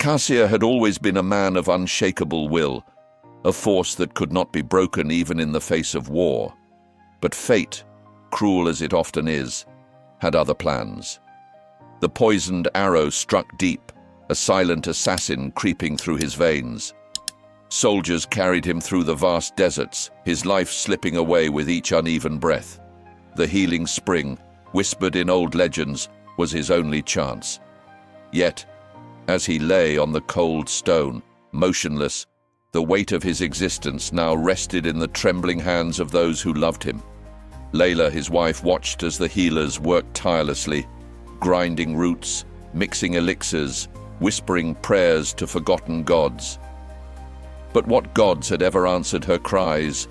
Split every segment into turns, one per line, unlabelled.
Kasia had always been a man of unshakable will, a force that could not be broken even in the face of war. But fate, cruel as it often is, had other plans. The poisoned arrow struck deep, a silent assassin creeping through his veins. Soldiers carried him through the vast deserts, his life slipping away with each uneven breath. The healing spring, whispered in old legends, was his only chance. Yet, as he lay on the cold stone, motionless, the weight of his existence now rested in the trembling hands of those who loved him. Layla, his wife, watched as the healers worked tirelessly, grinding roots, mixing elixirs, whispering prayers to forgotten gods. But what gods had ever answered her cries?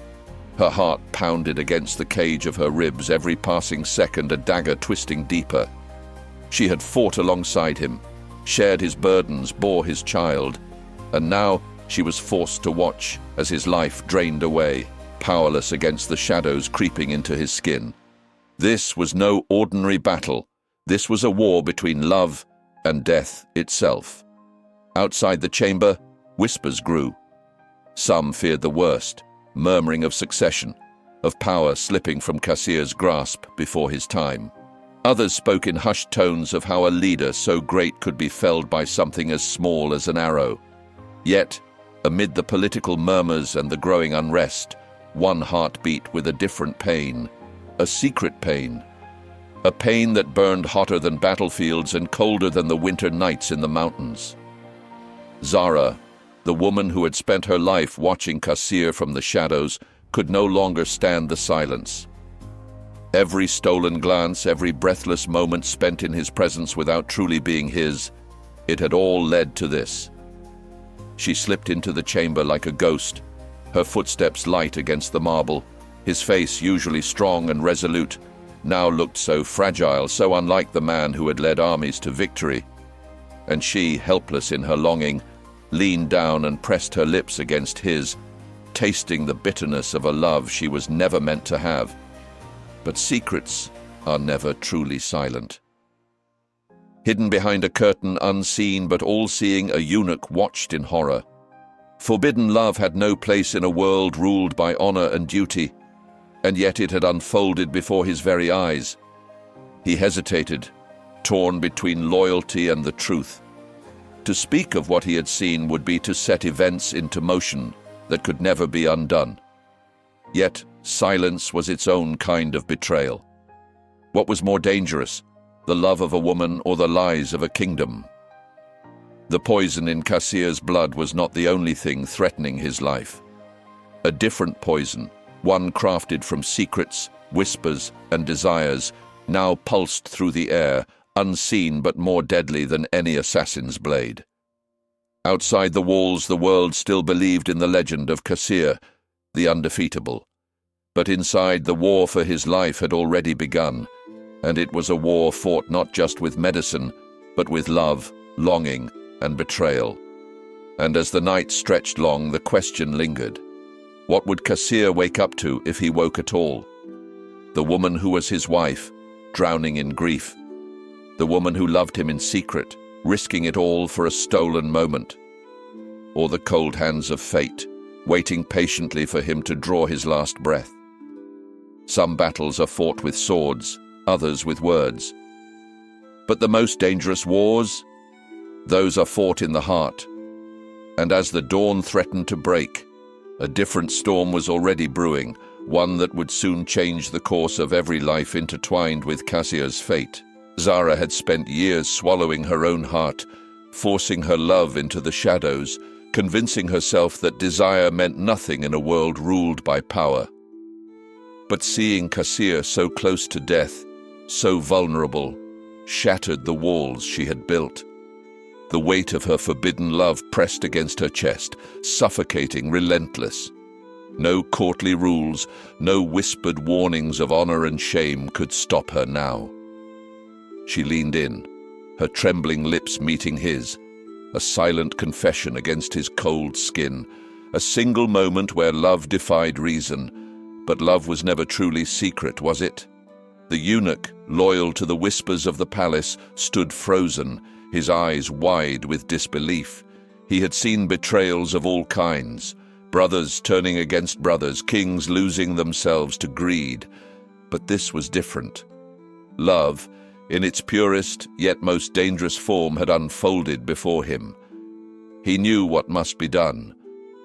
Her heart pounded against the cage of her ribs, every passing second a dagger twisting deeper. She had fought alongside him, shared his burdens, bore his child, and now she was forced to watch as his life drained away, powerless against the shadows creeping into his skin. This was no ordinary battle. This was a war between love and death itself. Outside the chamber, whispers grew. Some feared the worst, murmuring of succession, of power slipping from Kasia's grasp before his time. Others spoke in hushed tones of how a leader so great could be felled by something as small as an arrow. Yet, amid the political murmurs and the growing unrest, one heart beat with a different pain, a secret pain. A pain that burned hotter than battlefields and colder than the winter nights in the mountains. Zara, the woman who had spent her life watching Kasia from the shadows, could no longer stand the silence. Every stolen glance, every breathless moment spent in his presence without truly being his, it had all led to this. She slipped into the chamber like a ghost, her footsteps light against the marble. His face, usually strong and resolute, now looked so fragile, so unlike the man who had led armies to victory. And she, helpless in her longing, leaned down and pressed her lips against his, tasting the bitterness of a love she was never meant to have. But secrets are never truly silent. Hidden behind a curtain, unseen but all-seeing, a eunuch watched in horror. Forbidden love had no place in a world ruled by honor and duty, and yet it had unfolded before his very eyes. He hesitated, torn between loyalty and the truth. To speak of what he had seen would be to set events into motion that could never be undone. Yet silence was its own kind of betrayal. What was more dangerous, the love of a woman or the lies of a kingdom? The poison in Kasia's blood was not the only thing threatening his life. A different poison, one crafted from secrets, whispers, and desires, now pulsed through the air, unseen but more deadly than any assassin's blade. Outside the walls, the world still believed in the legend of Kasia, the undefeatable. But inside, the war for his life had already begun, and it was a war fought not just with medicine, but with love, longing, and betrayal. And as the night stretched long, the question lingered. What would Kasia wake up to if he woke at all? The woman who was his wife, drowning in grief. The woman who loved him in secret, risking it all for a stolen moment. Or the cold hands of fate, waiting patiently for him to draw his last breath. Some battles are fought with swords, others with words. But the most dangerous wars? Those are fought in the heart. And as the dawn threatened to break, a different storm was already brewing, one that would soon change the course of every life intertwined with Kasia's fate. Zara had spent years swallowing her own heart, forcing her love into the shadows, convincing herself that desire meant nothing in a world ruled by power. But seeing Kasia so close to death, so vulnerable, shattered the walls she had built. The weight of her forbidden love pressed against her chest, suffocating, relentless. No courtly rules, no whispered warnings of honor and shame could stop her now. She leaned in, her trembling lips meeting his, a silent confession against his cold skin, a single moment where love defied reason. But love was never truly secret, was it? The eunuch, loyal to the whispers of the palace, stood frozen, his eyes wide with disbelief. He had seen betrayals of all kinds, brothers turning against brothers, kings losing themselves to greed. But this was different. Love, in its purest yet most dangerous form, had unfolded before him. He knew what must be done.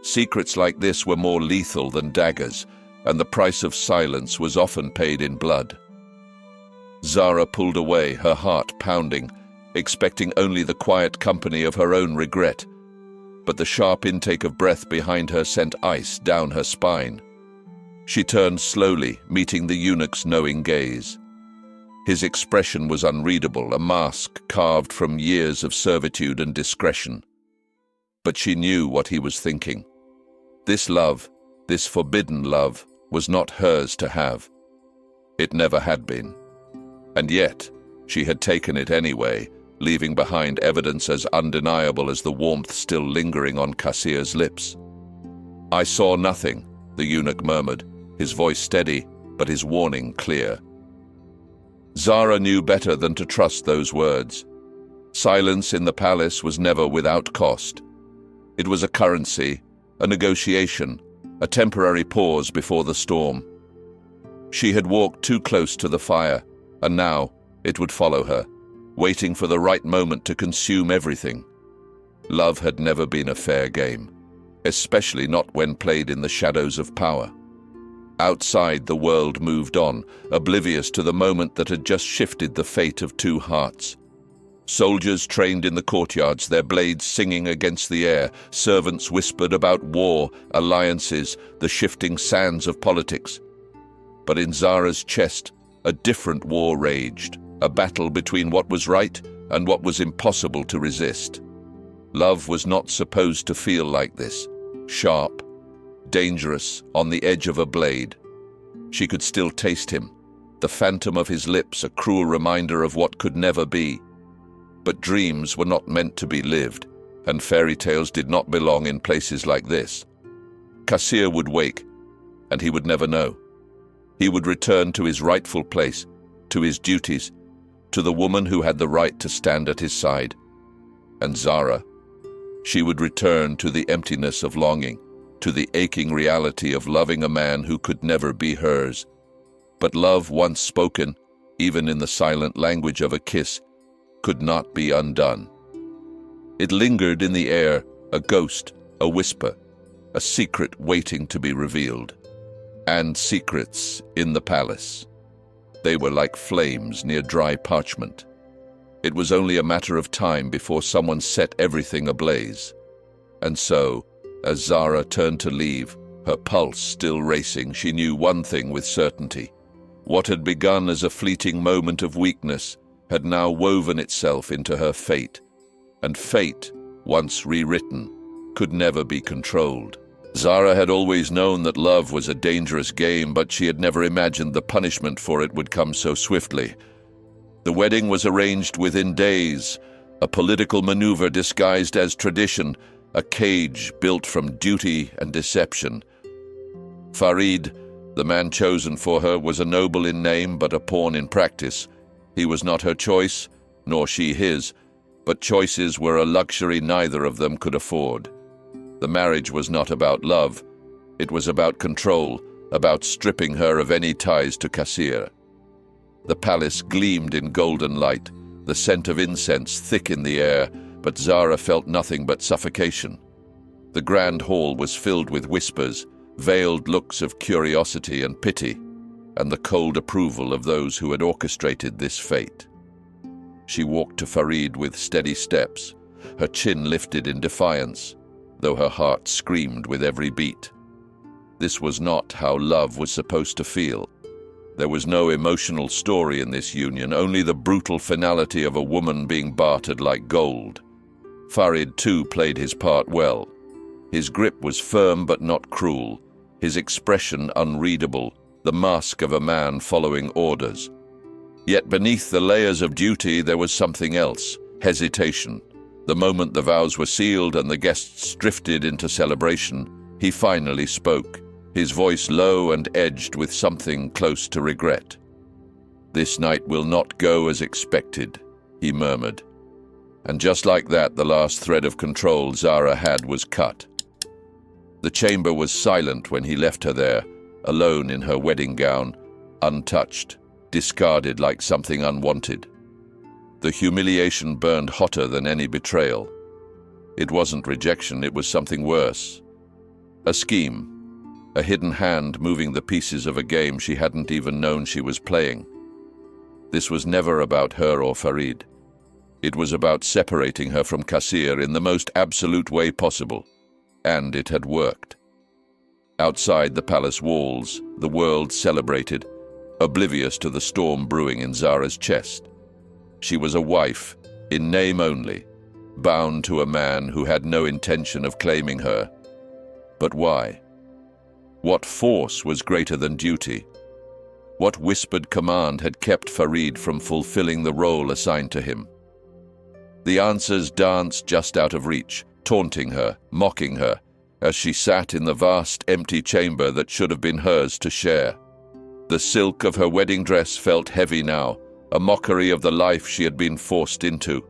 Secrets like this were more lethal than daggers, and the price of silence was often paid in blood. Zara pulled away, her heart pounding, expecting only the quiet company of her own regret. But the sharp intake of breath behind her sent ice down her spine. She turned slowly, meeting the eunuch's knowing gaze. His expression was unreadable, a mask carved from years of servitude and discretion. But she knew what he was thinking. This love, this forbidden love, was not hers to have. It never had been. And yet, she had taken it anyway, leaving behind evidence as undeniable as the warmth still lingering on Kassir's lips. "I saw nothing," the eunuch murmured, his voice steady, but his warning clear. Zara knew better than to trust those words. Silence in the palace was never without cost. It was a currency, a negotiation, a temporary pause before the storm. She had walked too close to the fire, and now it would follow her, waiting for the right moment to consume everything. Love had never been a fair game, especially not when played in the shadows of power. Outside, the world moved on, oblivious to the moment that had just shifted the fate of two hearts. Soldiers trained in the courtyards, their blades singing against the air. Servants whispered about war, alliances, the shifting sands of politics. But in Zara's chest, a different war raged, a battle between what was right and what was impossible to resist. Love was not supposed to feel like this, sharp, dangerous, on the edge of a blade. She could still taste him, the phantom of his lips, a cruel reminder of what could never be. But dreams were not meant to be lived, and fairy tales did not belong in places like this. Kassir would wake, and he would never know. He would return to his rightful place, to his duties, to the woman who had the right to stand at his side. And Zara, she would return to the emptiness of longing, to the aching reality of loving a man who could never be hers. But love once spoken, even in the silent language of a kiss, could not be undone. It lingered in the air, a ghost, a whisper, a secret waiting to be revealed. And secrets in the palace. They were like flames near dry parchment. It was only a matter of time before someone set everything ablaze. And so, as Zara turned to leave, her pulse still racing, she knew one thing with certainty. What had begun as a fleeting moment of weakness had now woven itself into her fate, and fate, once rewritten, could never be controlled. Zara had always known that love was a dangerous game, but she had never imagined the punishment for it would come so swiftly. The wedding was arranged within days, a political maneuver disguised as tradition, a cage built from duty and deception. Farid, the man chosen for her, was a noble in name but a pawn in practice. He was not her choice, nor she his, but choices were a luxury neither of them could afford. The marriage was not about love. It was about control, about stripping her of any ties to Kassir. The palace gleamed in golden light, the scent of incense thick in the air, but Zara felt nothing but suffocation. The grand hall was filled with whispers, veiled looks of curiosity and pity, and the cold approval of those who had orchestrated this fate. She walked to Farid with steady steps, her chin lifted in defiance, though her heart screamed with every beat. This was not how love was supposed to feel. There was no emotional story in this union, only the brutal finality of a woman being bartered like gold. Farid, too, played his part well. His grip was firm but not cruel, his expression unreadable, the mask of a man following orders. Yet beneath the layers of duty there was something else, hesitation. The moment the vows were sealed and the guests drifted into celebration, he finally spoke, his voice low and edged with something close to regret. "This night will not go as expected," he murmured. And just like that, the last thread of control Zara had was cut. The chamber was silent when he left her there, alone in her wedding gown, untouched, discarded like something unwanted. The humiliation burned hotter than any betrayal. It wasn't rejection, it was something worse. A scheme, a hidden hand moving the pieces of a game she hadn't even known she was playing. This was never about her or Farid. It was about separating her from Kassir in the most absolute way possible. And it had worked. Outside the palace walls, the world celebrated, oblivious to the storm brewing in Zara's chest. She was a wife, in name only, bound to a man who had no intention of claiming her. But why? What force was greater than duty? What whispered command had kept Farid from fulfilling the role assigned to him? The answers danced just out of reach, taunting her, mocking her, as she sat in the vast, empty chamber that should have been hers to share. The silk of her wedding dress felt heavy now, a mockery of the life she had been forced into.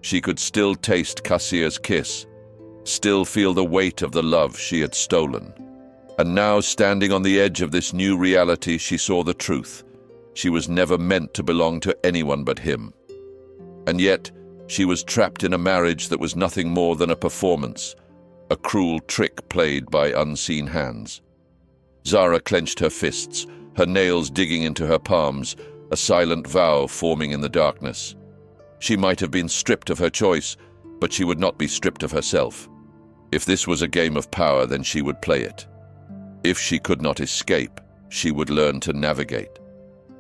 She could still taste Kassir's kiss, still feel the weight of the love she had stolen. And now, standing on the edge of this new reality, she saw the truth. She was never meant to belong to anyone but him. And yet, she was trapped in a marriage that was nothing more than a performance, a cruel trick played by unseen hands. Zara clenched her fists, her nails digging into her palms, a silent vow forming in the darkness. She might have been stripped of her choice, but she would not be stripped of herself. If this was a game of power, then she would play it. If she could not escape, she would learn to navigate.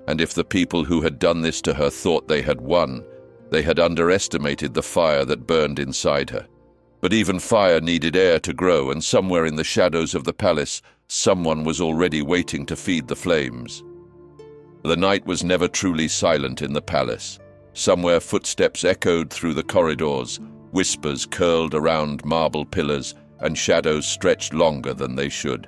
And if the people who had done this to her thought they had won, they had underestimated the fire that burned inside her. But even fire needed air to grow, and somewhere in the shadows of the palace, someone was already waiting to feed the flames. The night was never truly silent in the palace. Somewhere footsteps echoed through the corridors, whispers curled around marble pillars, and shadows stretched longer than they should.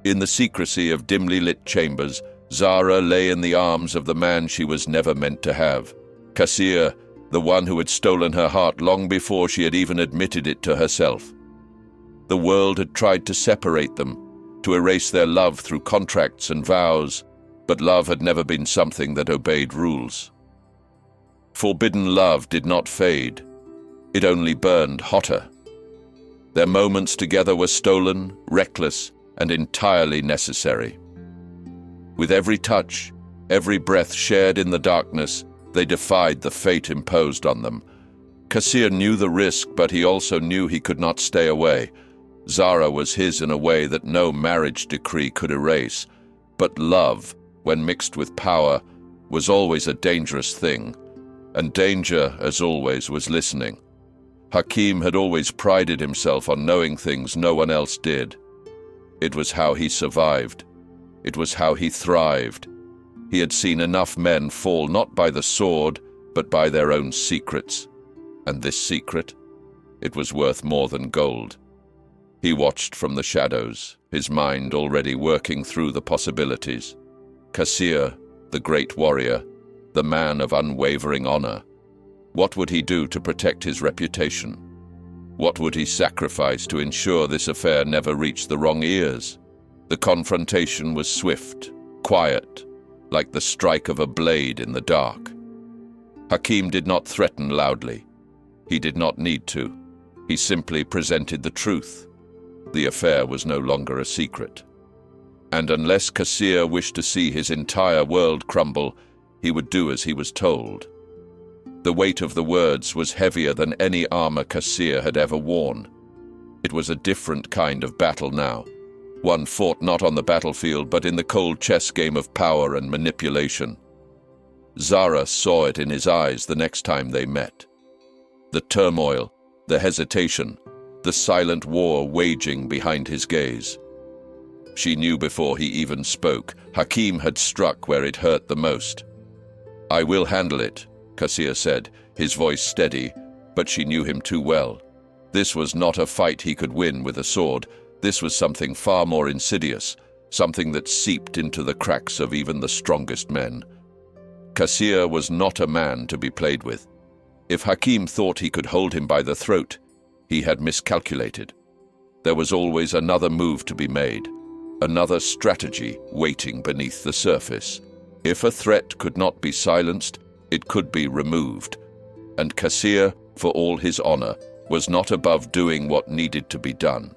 In the secrecy of dimly lit chambers, Zara lay in the arms of the man she was never meant to have. Kassir, the one who had stolen her heart long before she had even admitted it to herself. The world had tried to separate them, to erase their love through contracts and vows, but love had never been something that obeyed rules. Forbidden love did not fade. It only burned hotter. Their moments together were stolen, reckless, and entirely necessary. With every touch, every breath shared in the darkness, they defied the fate imposed on them. Kassir knew the risk, but he also knew he could not stay away. Zara was his in a way that no marriage decree could erase. But love, when mixed with power, was always a dangerous thing. And danger, as always, was listening. Hakim had always prided himself on knowing things no one else did. It was how he survived. It was how he thrived. He had seen enough men fall not by the sword, but by their own secrets. And this secret? It was worth more than gold. He watched from the shadows, his mind already working through the possibilities. Kassir, the great warrior, the man of unwavering honor. What would he do to protect his reputation? What would he sacrifice to ensure this affair never reached the wrong ears? The confrontation was swift, quiet, like the strike of a blade in the dark. Hakim did not threaten loudly. He did not need to. He simply presented the truth. The affair was no longer a secret. And unless Kassir wished to see his entire world crumble, he would do as he was told. The weight of the words was heavier than any armor Kassir had ever worn. It was a different kind of battle now. One fought not on the battlefield, but in the cold chess game of power and manipulation. Zara saw it in his eyes the next time they met. The turmoil, the hesitation, the silent war waging behind his gaze. She knew before he even spoke. Hakim had struck where it hurt the most. "I will handle it," Kassir said, his voice steady, but she knew him too well. This was not a fight he could win with a sword. This was something far more insidious, something that seeped into the cracks of even the strongest men. Kassir was not a man to be played with. If Hakim thought he could hold him by the throat, he had miscalculated. There was always another move to be made, another strategy waiting beneath the surface. If a threat could not be silenced, it could be removed. And Qasir, for all his honor, was not above doing what needed to be done.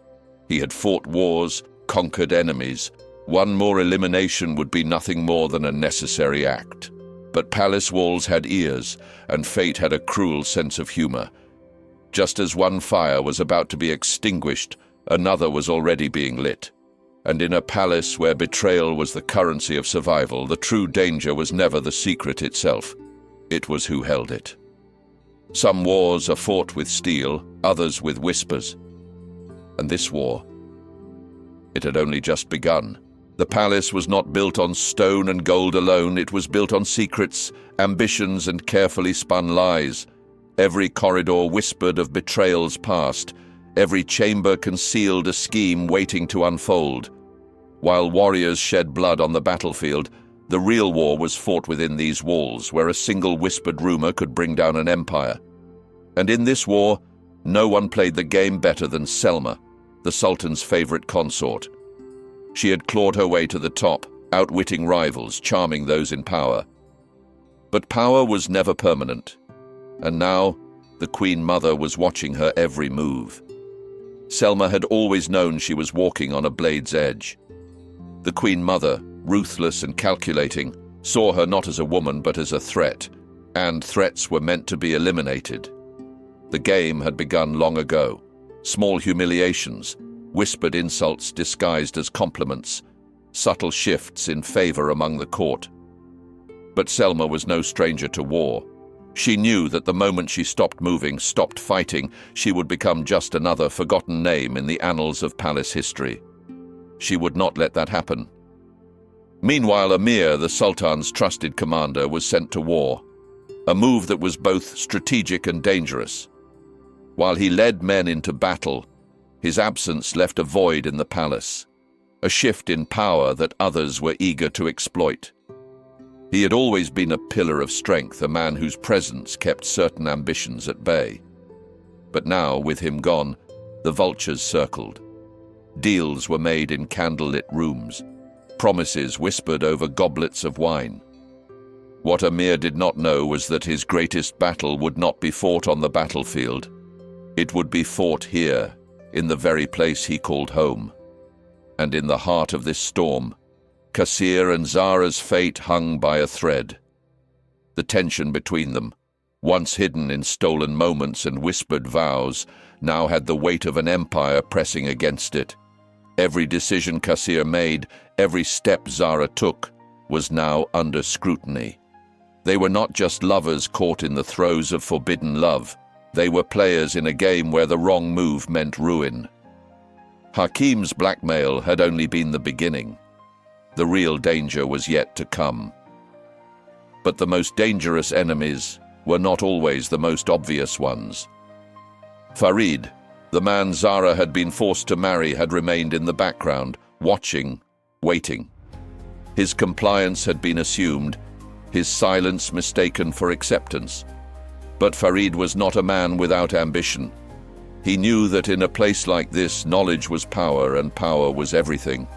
He had fought wars, conquered enemies. One more elimination would be nothing more than a necessary act. But palace walls had ears, and fate had a cruel sense of humor. Just as one fire was about to be extinguished, another was already being lit. And in a palace where betrayal was the currency of survival, the true danger was never the secret itself. It was who held it. Some wars are fought with steel, others with whispers. And this war, it had only just begun. The palace was not built on stone and gold alone. It was built on secrets, ambitions, and carefully spun lies. Every corridor whispered of betrayals past. Every chamber concealed a scheme waiting to unfold. While warriors shed blood on the battlefield, the real war was fought within these walls, where a single whispered rumor could bring down an empire. And in this war, no one played the game better than Selma, the Sultan's favorite consort. She had clawed her way to the top, outwitting rivals, charming those in power. But power was never permanent, and now the Queen Mother was watching her every move. Selma had always known she was walking on a blade's edge. The Queen Mother, ruthless and calculating, saw her not as a woman but as a threat, and threats were meant to be eliminated. The game had begun long ago. Small humiliations, whispered insults disguised as compliments, subtle shifts in favor among the court. But Selma was no stranger to war. She knew that the moment she stopped moving, stopped fighting, she would become just another forgotten name in the annals of palace history. She would not let that happen. Meanwhile, Amir, the Sultan's trusted commander, was sent to war, a move that was both strategic and dangerous. While he led men into battle, his absence left a void in the palace, a shift in power that others were eager to exploit. He had always been a pillar of strength, a man whose presence kept certain ambitions at bay. But now, with him gone, the vultures circled. Deals were made in candlelit rooms, promises whispered over goblets of wine. What Amir did not know was that his greatest battle would not be fought on the battlefield. It would be fought here, in the very place he called home. And in the heart of this storm, Qasir and Zara's fate hung by a thread. The tension between them, once hidden in stolen moments and whispered vows, now had the weight of an empire pressing against it. Every decision Qasir made, every step Zara took, was now under scrutiny. They were not just lovers caught in the throes of forbidden love. They were players in a game where the wrong move meant ruin. Hakim's blackmail had only been the beginning. The real danger was yet to come. But the most dangerous enemies were not always the most obvious ones. Farid, the man Zara had been forced to marry, had remained in the background, watching, waiting. His compliance had been assumed, his silence mistaken for acceptance. But Farid was not a man without ambition. He knew that in a place like this, knowledge was power and power was everything.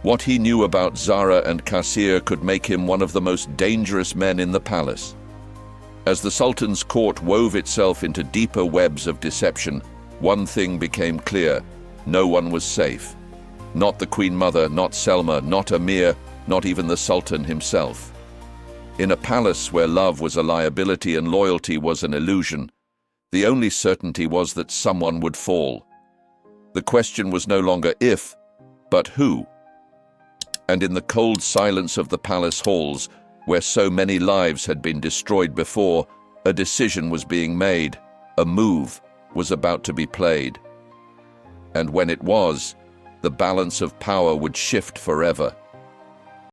What he knew about Zara and Qasir could make him one of the most dangerous men in the palace. As the Sultan's court wove itself into deeper webs of deception, one thing became clear: no one was safe. Not the Queen Mother, not Selma, not Amir, not even the Sultan himself. In a palace where love was a liability and loyalty was an illusion, the only certainty was that someone would fall. The question was no longer if, but who. And in the cold silence of the palace halls, where so many lives had been destroyed before, a decision was being made, a move was about to be played. And when it was, the balance of power would shift forever.